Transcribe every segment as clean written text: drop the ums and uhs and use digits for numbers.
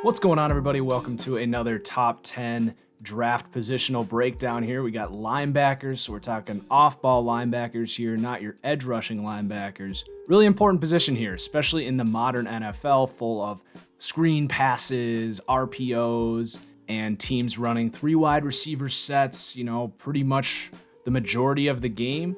What's going on, everybody? Welcome to another top 10 draft positional breakdown here. We got linebackers, so we're talking off-ball linebackers here, not your edge rushing linebackers. Really important position here, especially in the modern NFL, full of screen passes, RPOs, and teams running 3 wide receiver sets, pretty much the majority of the game.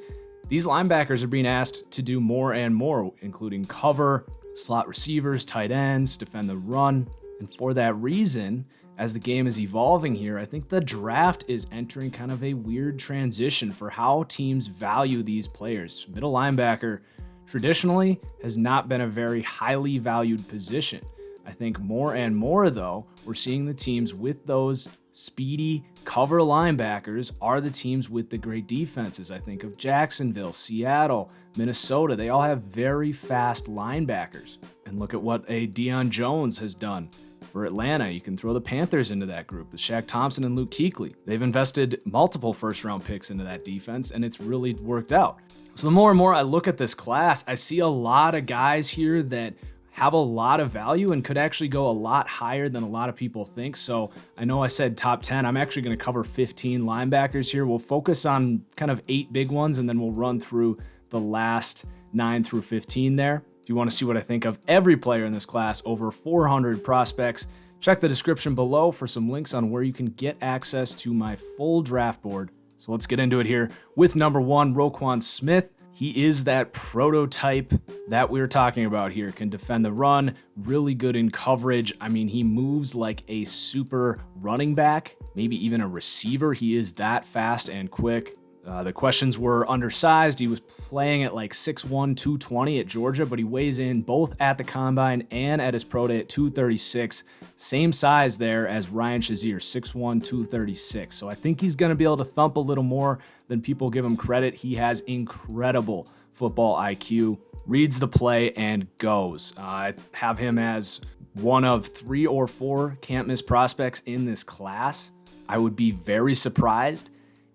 These linebackers are being asked to do more and more, including cover, slot receivers, tight ends, defend the run. And for that reason, as the game is evolving here, I think the draft is entering kind of a weird transition for how teams value these players. Middle linebacker traditionally has not been a very highly valued position. I think more and more, though, we're seeing the teams with those speedy cover linebackers are the teams with the great defenses. I think of Jacksonville, Seattle, Minnesota. They all have very fast linebackers. And look at what a Deion Jones has done for Atlanta. You can throw the Panthers into that group with Shaq Thompson and Luke Kuechly. They've invested multiple first-round picks into that defense, and it's really worked out. So the more and more I look at this class, I see a lot of guys here that have a lot of value and could actually go a lot higher than a lot of people think. So I know I said top 10. I'm actually going to cover 15 linebackers here. We'll focus on kind of 8 big ones, and then we'll run through the last 9 through 15 there. If you want to see what I think of every player in this class, over 400 prospects, check the description below for some links on where you can get access to my full draft board. So let's get into it here with number 1, Roquan Smith. He is that prototype that we were talking about here. Can defend the run, really good in coverage. I mean, he moves like a super running back, maybe even a receiver. He is that fast and quick. The questions were undersized. He was playing at like 6'1", 220 at Georgia, but he weighs in both at the combine and at his pro day at 236. Same size there as Ryan Shazier, 6'1", 236. So I think he's going to be able to thump a little more than people give him credit. He has incredible football IQ, reads the play, and goes. I have him as one of 3 or 4 can't-miss prospects in this class. I would be very surprised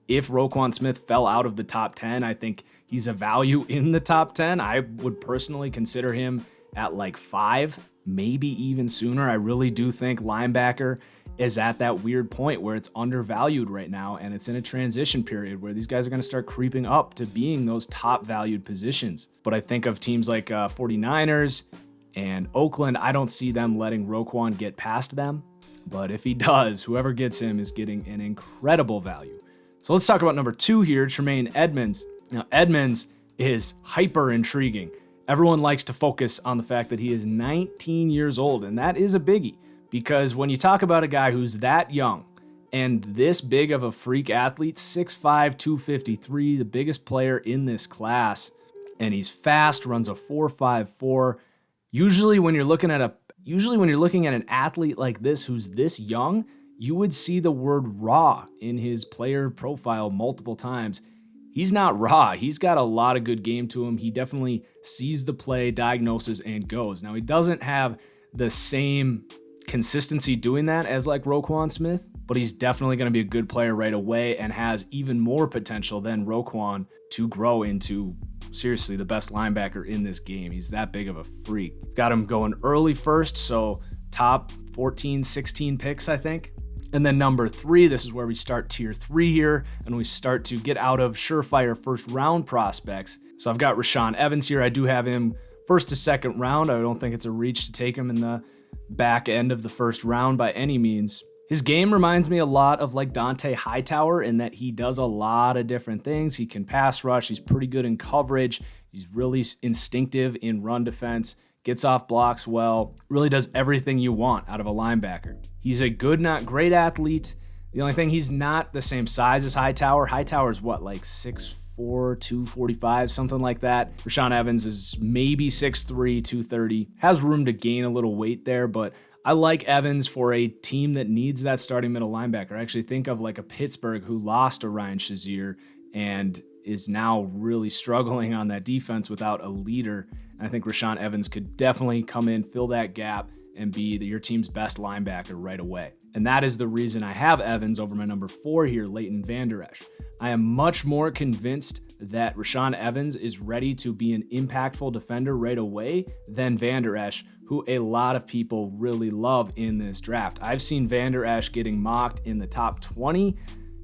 if Roquan Smith fell out of the top 10. I think he's a value in the top 10. I would personally consider him at like 5, maybe even sooner. I really do think linebacker is at that weird point where it's undervalued right now, and it's in a transition period where these guys are going to start creeping up to being those top valued positions. But I think of teams like 49ers and Oakland, I don't see them letting Roquan get past them. But if he does, whoever gets him is getting an incredible value. So let's talk about number 2 here, Jermaine Edmonds. Now, Edmonds is hyper intriguing. Everyone likes to focus on the fact that he is 19 years old, and that is a biggie, because when you talk about a guy who's that young and this big of a freak athlete, 6'5", 253, the biggest player in this class, and he's fast, runs a 4.54. Usually when you're looking at an athlete like this who's this young, you would see the word raw in his player profile multiple times. He's not raw. He's got a lot of good game to him. He definitely sees the play, diagnoses, and goes. Now, he doesn't have the same consistency doing that as like Roquan Smith, but he's definitely going to be a good player right away and has even more potential than Roquan to grow into seriously the best linebacker in this game. He's that big of a freak. Got him going early first, so top 14, 16 picks, I think. And then number 3, this is where we start tier 3 here, and we start to get out of surefire first round prospects. So I've got Rashad Evans here. I do have him first to second round. I don't think it's a reach to take him in the back end of the first round by any means. His game reminds me a lot of like Dont'a Hightower in that he does a lot of different things. He can pass rush. He's pretty good in coverage. He's really instinctive in run defense. Gets off blocks well, really does everything you want out of a linebacker. He's a good, not great athlete. The only thing, he's not the same size as Hightower. Hightower's what, like 6'4", 245, something like that. Rashad Evans is maybe 6'3", 230. Has room to gain a little weight there, but I like Evans for a team that needs that starting middle linebacker. I actually think of like a Pittsburgh who lost a Ryan Shazier, and is now really struggling on that defense without a leader. And I think Rashad Evans could definitely come in, fill that gap, and be your team's best linebacker right away. And that is the reason I have Evans over my number 4 here, Leighton Vander Ash. I am much more convinced that Rashad Evans is ready to be an impactful defender right away than Vander Ash, who a lot of people really love in this draft. I've seen Vander Ash getting mocked in the top 20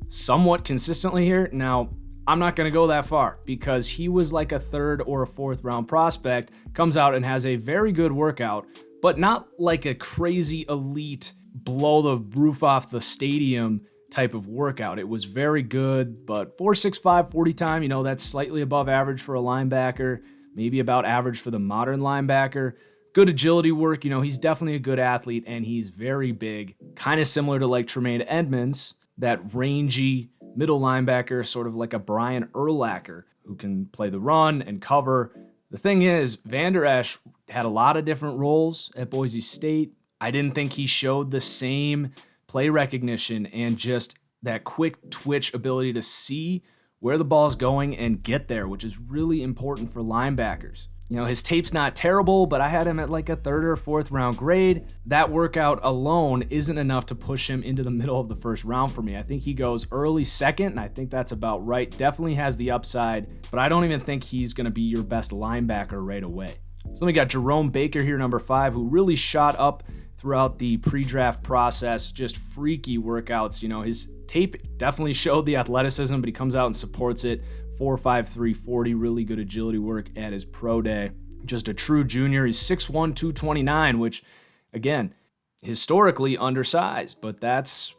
somewhat consistently here. Now, I'm not going to go that far because he was like a 3rd or a 4th round prospect, comes out and has a very good workout, but not like a crazy elite blow the roof off the stadium type of workout. It was very good, but 4.65 40 time, that's slightly above average for a linebacker, maybe about average for the modern linebacker. Good agility work, he's definitely a good athlete and he's very big, kind of similar to like Jermaine Edmonds, that rangy middle linebacker, sort of like a Brian Urlacher who can play the run and cover. The thing is, Vander Ash had a lot of different roles at Boise State. I didn't think he showed the same play recognition and just that quick twitch ability to see where the ball's going and get there, which is really important for linebackers. His tape's not terrible, but I had him at like a 3rd or 4th round grade. That workout alone isn't enough to push him into the middle of the 1st round for me. I think he goes early 2nd, and I think that's about right. Definitely has the upside, but I don't even think he's going to be your best linebacker right away. So we got Jerome Baker here, number 5, who really shot up throughout the pre-draft process. Just freaky workouts. His tape definitely showed the athleticism, but he comes out and supports it. 4.53 40, really good agility work at his pro day. Just a true junior. He's 6'1", 229, which, again, historically undersized, but that's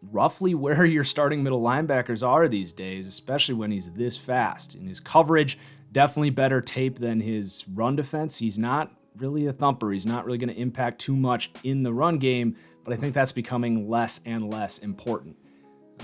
roughly where your starting middle linebackers are these days, especially when he's this fast. In his coverage, definitely better tape than his run defense. He's not really a thumper. He's not really going to impact too much in the run game, but I think that's becoming less and less important.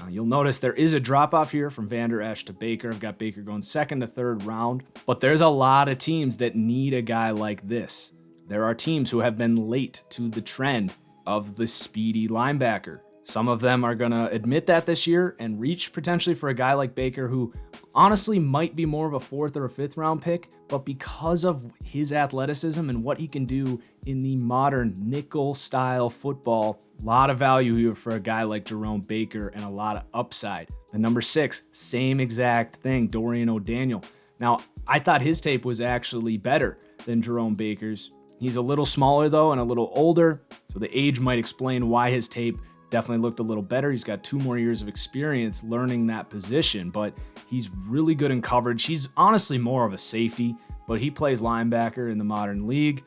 You'll notice there is a drop-off here from Vander Ash to Baker. I've got Baker going 2nd to 3rd round, but there's a lot of teams that need a guy like this. There are teams who have been late to the trend of the speedy linebacker. Some of them are going to admit that this year and reach potentially for a guy like Baker, who honestly might be more of a 4th or a 5th round pick, but because of his athleticism and what he can do in the modern nickel style football, a lot of value here for a guy like Jerome Baker and a lot of upside. And number 6, same exact thing, Dorian ODaniel. Now, I thought his tape was actually better than Jerome Baker's. He's a little smaller though and a little older, so the age might explain why his tape definitely looked a little better. He's got 2 more years of experience learning that position, but he's really good in coverage. He's honestly more of a safety, but he plays linebacker in the modern league.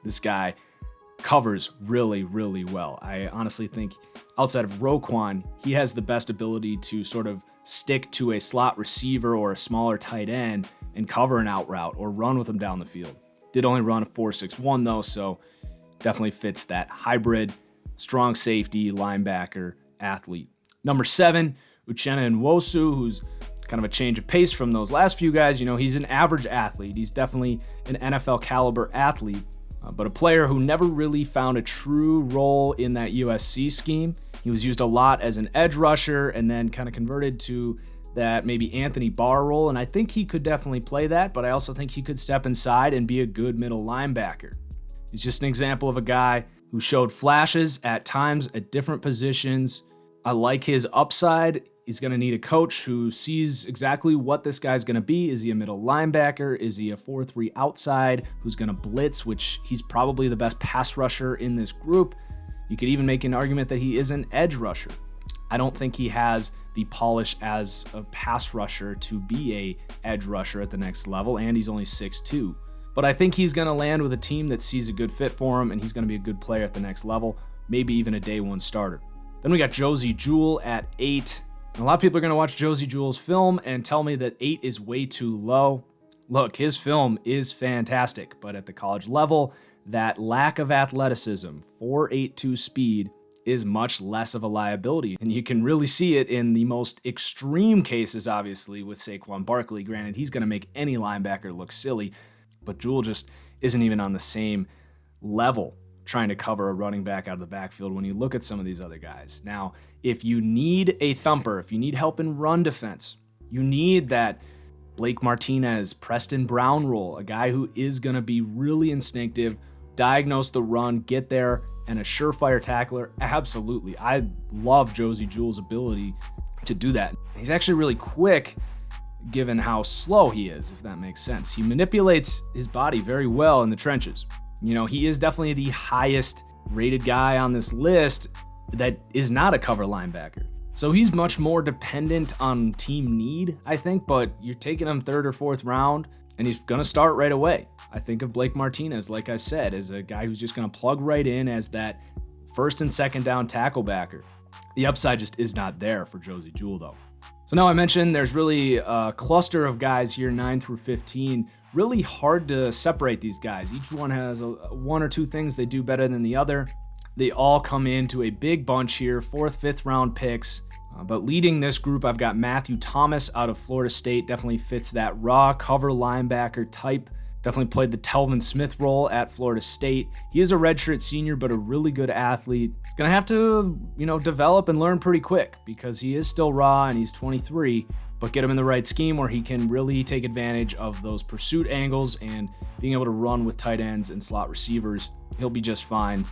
This guy covers really, really well. I honestly think outside of Roquan, he has the best ability to sort of stick to a slot receiver or a smaller tight end and cover an out route or run with him down the field. Did only run a 4.61 though, so definitely fits that hybrid strong safety, linebacker, athlete. Number 7, Uchenna Nwosu, who's kind of a change of pace from those last few guys. He's an average athlete. He's definitely an NFL caliber athlete, but a player who never really found a true role in that USC scheme. He was used a lot as an edge rusher and then kind of converted to that maybe Anthony Barr role, and I think he could definitely play that, but I also think he could step inside and be a good middle linebacker. He's just an example of a guy who showed flashes at times at different positions. I like his upside. He's going to need a coach who sees exactly what this guy's going to be. Is he a middle linebacker? Is he a 4-3 outside who's going to blitz, which he's probably the best pass rusher in this group. You could even make an argument that he is an edge rusher. I don't think he has the polish as a pass rusher to be a edge rusher at the next level, and he's only 6'2". But I think he's going to land with a team that sees a good fit for him, and he's going to be a good player at the next level, maybe even a day 1 starter. Then we got Josey Jewell at 8. And a lot of people are going to watch Josey Jewell's film and tell me that 8 is way too low. Look, his film is fantastic, but at the college level, that lack of athleticism, 4.82 speed, is much less of a liability. And you can really see it in the most extreme cases, obviously, with Saquon Barkley. Granted, he's going to make any linebacker look silly, but Jewell just isn't even on the same level trying to cover a running back out of the backfield when you look at some of these other guys. Now, if you need a thumper, if you need help in run defense, you need that Blake Martinez, Preston Brown role, a guy who is going to be really instinctive, diagnose the run, get there, and a surefire tackler. Absolutely. I love Josey Jewell's ability to do that. He's actually really quick given how slow he is, if that makes sense. He manipulates his body very well in the trenches. You know, he is definitely the highest rated guy on this list that is not a cover linebacker. So he's much more dependent on team need, I think, but you're taking him 3rd or 4th round, and he's going to start right away. I think of Blake Martinez, like I said, as a guy who's just going to plug right in as that 1st and 2nd down tackle backer. The upside just is not there for Josey Jewell, though. So now I mentioned there's really a cluster of guys here, 9 through 15. Really hard to separate these guys. Each one has one or two things they do better than the other. They all come into a big bunch here, 4th, 5th round picks. But leading this group, I've got Matthew Thomas out of Florida State. Definitely fits that raw cover linebacker type. Definitely played the Telvin Smith role at Florida State. He is a redshirt senior, but a really good athlete. He's going to have to, develop and learn pretty quick because he is still raw and he's 23, but get him in the right scheme where he can really take advantage of those pursuit angles and being able to run with tight ends and slot receivers. He'll be just fine.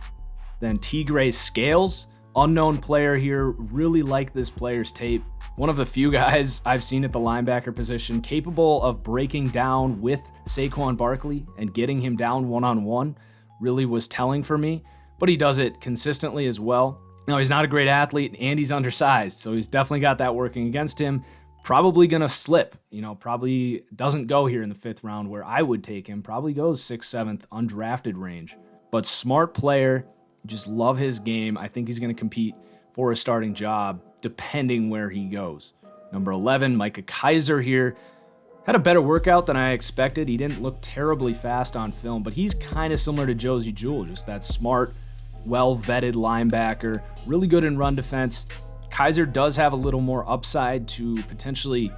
Then Tigre Scales, unknown player here. Really like this player's tape. One of the few guys I've seen at the linebacker position capable of breaking down with Saquon Barkley and getting him down one-on-one really was telling for me, but he does it consistently as well. Now, he's not a great athlete and he's undersized, so he's definitely got that working against him. Probably going to slip, probably doesn't go here in the 5th round where I would take him. Probably goes 6th, 7th undrafted range, but smart player. Just love his game. I think he's going to compete for a starting job depending where he goes. Number 11, Micah Kiser here. Had a better workout than I expected. He didn't look terribly fast on film, but he's kind of similar to Josey Jewell, just that smart, well-vetted linebacker, really good in run defense. Kiser does have a little more upside to potentially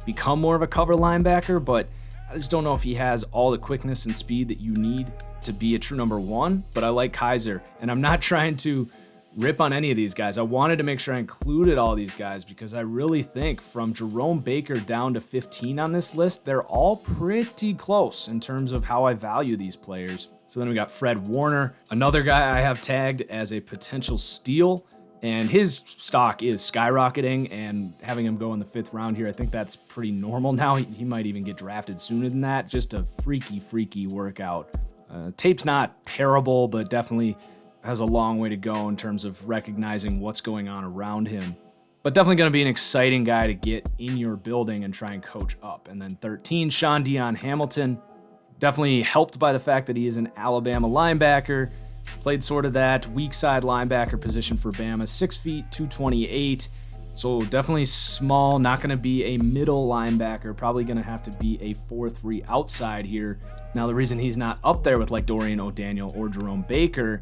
become more of a cover linebacker, but I just don't know if he has all the quickness and speed that you need to be a true number 1, but I like Kiser, and I'm not trying to rip on any of these guys. I wanted to make sure I included all these guys because I really think from Jerome Baker down to 15 on this list, they're all pretty close in terms of how I value these players. So then we got Fred Warner, another guy I have tagged as a potential steal, and his stock is skyrocketing, and having him go in the 5th round here, I think that's pretty normal now. He might even get drafted sooner than that. Just a freaky workout. Tape's not terrible, but definitely has a long way to go in terms of recognizing what's going on around him. But definitely going to be an exciting guy to get in your building and try and coach up. And then 13, Dorian Hamilton. Definitely helped by the fact that he is an Alabama linebacker. Played sort of that weak side linebacker position for Bama. 6 feet, 228. So definitely small, not going to be a middle linebacker. Probably going to have to be a 4-3 outside here. Now, the reason he's not up there with like Dorian ODaniel or Jerome Baker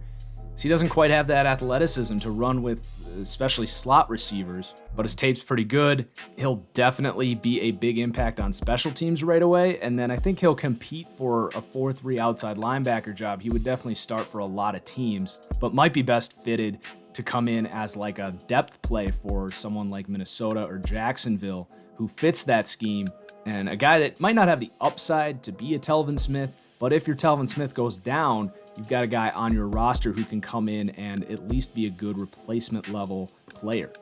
is he doesn't quite have that athleticism to run with, especially slot receivers, but his tape's pretty good. He'll definitely be a big impact on special teams right away, and then I think he'll compete for a 4-3 outside linebacker job. He would definitely start for a lot of teams, but might be best fitted to come in as like a depth play for someone like Minnesota or Jacksonville who fits that scheme, and a guy that might not have the upside to be a Telvin Smith, but if your Telvin Smith goes down, you've got a guy on your roster who can come in and at least be a good replacement level player.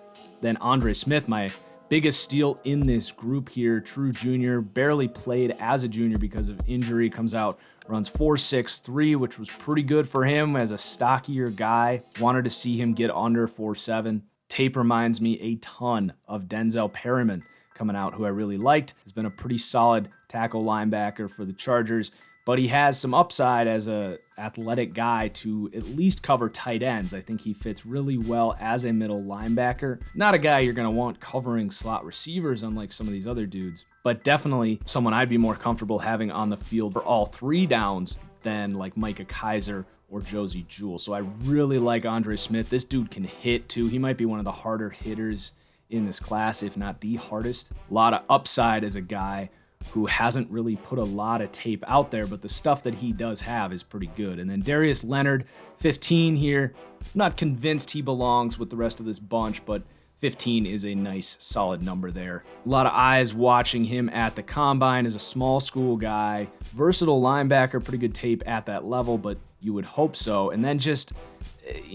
Then Andre Smith, my biggest steal in this group here, true junior, barely played as a junior because of injury, comes out, runs 4.63, which was pretty good for him as a stockier guy. Wanted to see him get under 4.7. Tape reminds me a ton of Denzel Perryman coming out, who I really liked. Has been a pretty solid tackle linebacker for the Chargers, but he has some upside as a athletic guy to at least cover tight ends. I think he fits really well as a middle linebacker. Not a guy you're going to want covering slot receivers unlike some of these other dudes, but definitely someone I'd be more comfortable having on the field for all 3 downs than like Micah Kiser or Josey Jewell. So I really like Andre Smith. This dude can hit too. He might be one of the harder hitters in this class, if not the hardest. A lot of upside as a guy who hasn't really put a lot of tape out there, but the stuff that he does have is pretty good. And then Darius Leonard, 15 here. I'm not convinced he belongs with the rest of this bunch, but 15 is a nice, solid number there. A lot of eyes watching him at the combine as a small school guy. Versatile linebacker, pretty good tape at that level, but you would hope so. And then just,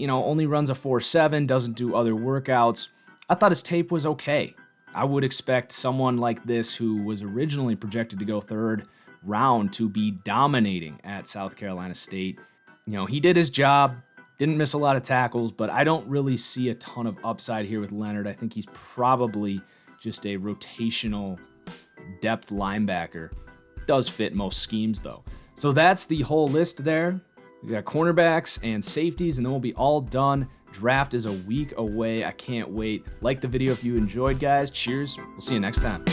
only runs a 4.7, doesn't do other workouts. I thought his tape was okay. I would expect someone like this, who was originally projected to go 3rd round, to be dominating at South Carolina State. He did his job. Didn't miss a lot of tackles, but I don't really see a ton of upside here with Leonard. I think he's probably just a rotational depth linebacker. Does fit most schemes, though. So that's the whole list there. We got cornerbacks and safeties, and then we'll be all done. Draft is a week away. I can't wait. Like the video if you enjoyed, guys. Cheers. We'll see you next time.